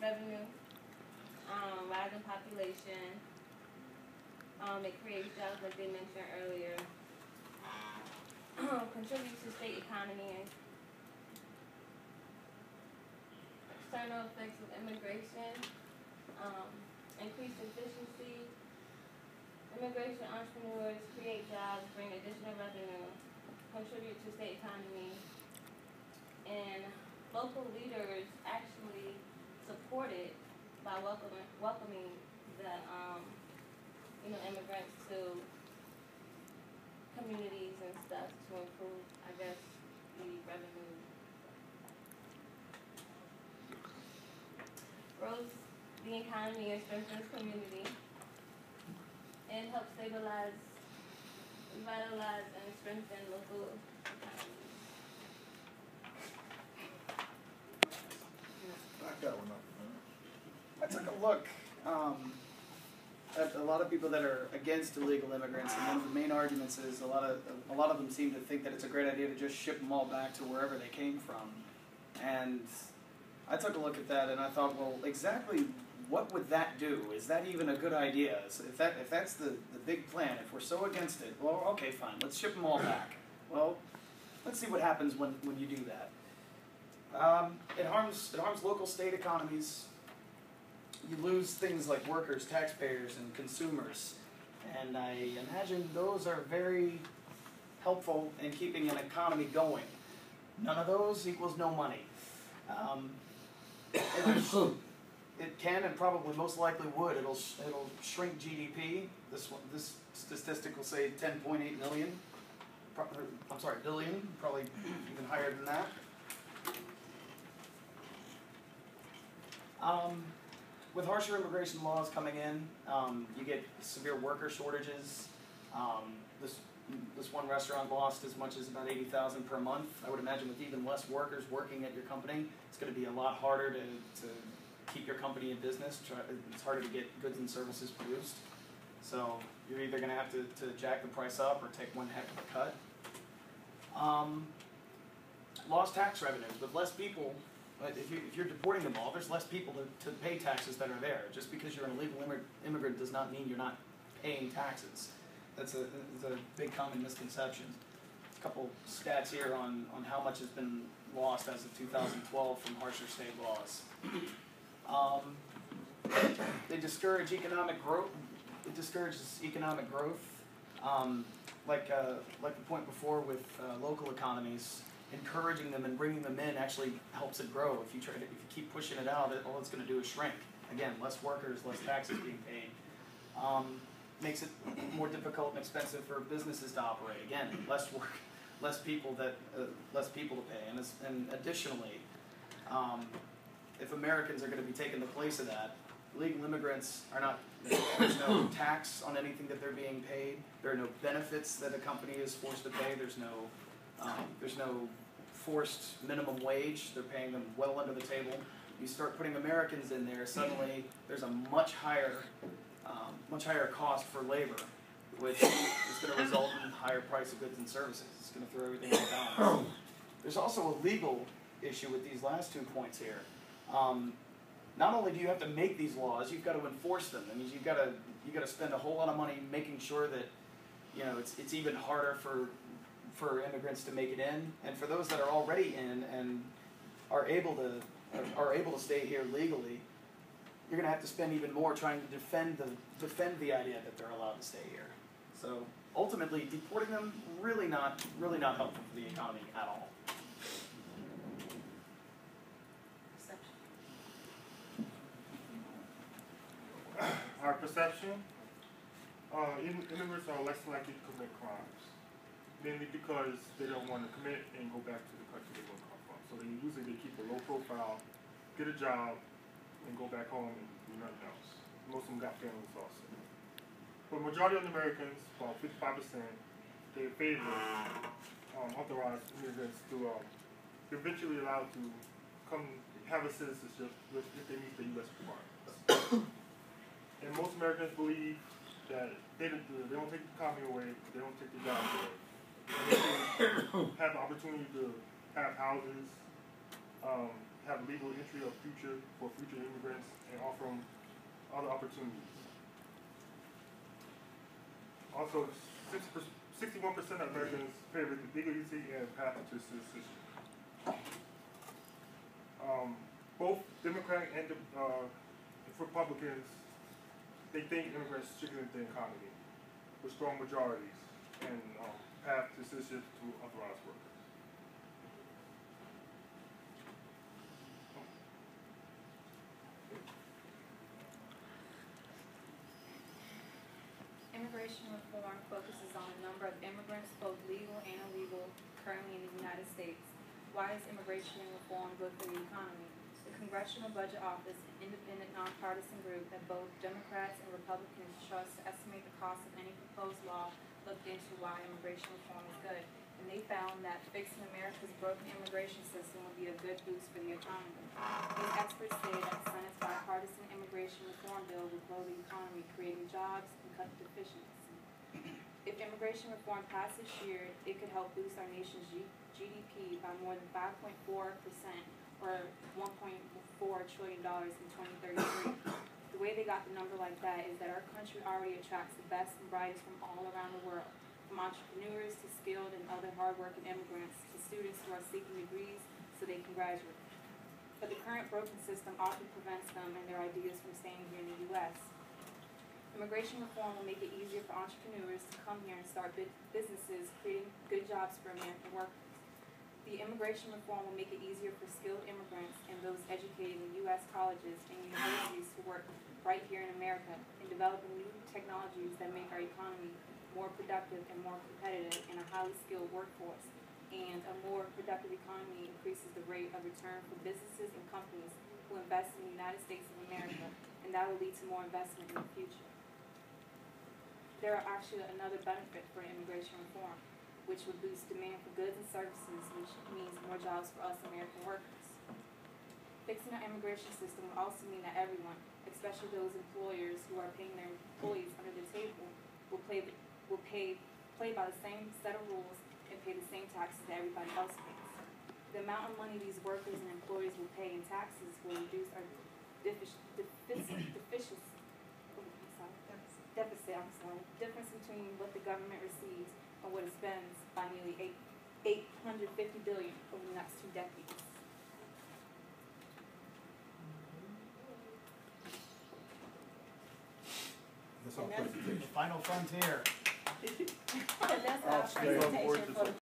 revenue, rising population. It creates jobs like they mentioned earlier. Contributes to state economy. External effects of immigration. Increased efficiency. Immigration entrepreneurs create jobs, bring additional revenue, contribute to state economy, and local leaders actually support it by welcoming the immigrants to communities and stuff to improve, I guess, the revenue. Grows the economy and strengthens community, and helps stabilize, revitalize, and strengthen local economies. Back that one up. I took a look at a lot of people that are against illegal immigrants, and one of the main arguments is a lot of them seem to think that it's a great idea to just ship them all back to wherever they came from. And I took a look at that and I thought, well, exactly what would that do? Is that even a good idea? So if that's the big plan, if we're so against it, well, okay, fine, let's ship them all back. Well, let's see what happens when you do that. It harms local state economies. You lose things like workers, taxpayers, and consumers. And I imagine those are very helpful in keeping an economy going. None of those equals no money. It can and probably most likely would. It'll shrink GDP. This statistic will say 10.8 million. I'm sorry, billion. Probably even higher than that. With harsher immigration laws coming in, you get severe worker shortages. This one restaurant lost as much as about $80,000 per month. I would imagine with even less workers working at your company, it's going to be a lot harder to keep your company in business. It's harder to get goods and services produced. So you're either going to have to jack the price up or take one heck of a cut. Lost tax revenues. With less people, if you're deporting them all, there's less people to pay taxes that are there. Just because you're an illegal immigrant does not mean you're not paying taxes. That's a big common misconception. A couple stats here on how much has been lost as of 2012 from harsher state laws. They discourage economic growth. It discourages economic growth. Like the point before with local economies, encouraging them and bringing them in actually helps it grow. If you keep pushing it out, all it's going to do is shrink. Again, less workers, less taxes being paid. Makes it more difficult and expensive for businesses to operate. Again, less work, less people to pay. And additionally, if Americans are going to be taking the place of that, illegal immigrants are not. There's no tax on anything that they're being paid. There are no benefits that a company is forced to pay. There's no forced minimum wage. They're paying them well under the table. You start putting Americans in there, suddenly there's a much higher cost for labor, which is going to result in higher price of goods and services. It's going to throw everything in balance. There's also a legal issue with these last 2 points here. Not only do you have to make these laws, you've got to enforce them. That means you've got to spend a whole lot of money making sure that it's even harder for immigrants to make it in, and for those that are already in and are able to stay here legally, you're going to have to spend even more trying to defend the idea that they're allowed to stay here. So ultimately, deporting them really not helpful for the economy at all. Our perception, immigrants are less likely to commit crimes, mainly because they don't want to commit and go back to the country they want to come from. So they keep a low profile, get a job, and go back home and do nothing else. Most of them got families also. For the majority of Americans, about 55%, they favor authorized immigrants to eventually allowed to come have a citizenship if they meet the U.S. requirements. And most Americans believe that they don't take the economy away, they don't take the jobs away. And they have the opportunity to have houses, have legal entry for future immigrants and offer them other opportunities. Also, 61% of Americans favor the legalization and path to citizenship. Both Democratic and Republicans, they think immigrants strengthen the economy with strong majorities and path to citizenship to authorized workers. Immigration reform focuses on the number of immigrants, both legal and illegal, currently in the United States. Why is immigration reform good for the economy? The Congressional Budget Office, an independent nonpartisan group that both Democrats and Republicans trust to estimate the cost of any proposed law, looked into why immigration reform is good. And they found that fixing America's broken immigration system would be a good boost for the economy. These experts say that the Senate's bipartisan immigration reform bill would grow the economy, creating jobs and cut the deficiency. If immigration reform passed this year, it could help boost our nation's GDP by more than 5.4%, or $1.4 trillion in 2033. The way they got the number like that is that our country already attracts the best and brightest from all around the world, from entrepreneurs to skilled and other hardworking immigrants to students who are seeking degrees so they can graduate. But the current broken system often prevents them and their ideas from staying here in the U.S. Immigration reform will make it easier for entrepreneurs to come here and start businesses, creating good jobs for American workers. The immigration reform will make it easier for skilled immigrants and those educated in U.S. colleges and universities to work right here in America in developing new technologies that make our economy more productive and more competitive in a highly skilled workforce. And a more productive economy increases the rate of return for businesses and companies who invest in the United States of America, and that will lead to more investment in the future. There are actually another benefit for immigration reform, which would boost demand for goods and services, which means more jobs for us American workers. Fixing our immigration system would also mean that everyone, especially those employers who are paying their employees under the table, will play by the same set of rules and pay the same taxes that everybody else pays. The amount of money these workers and employees will pay in taxes will reduce our difference between what the government receives and what it spends by nearly $850 billion over the next 2 decades. That's our And that's- presentation. The final frontier. And that's our presentation for the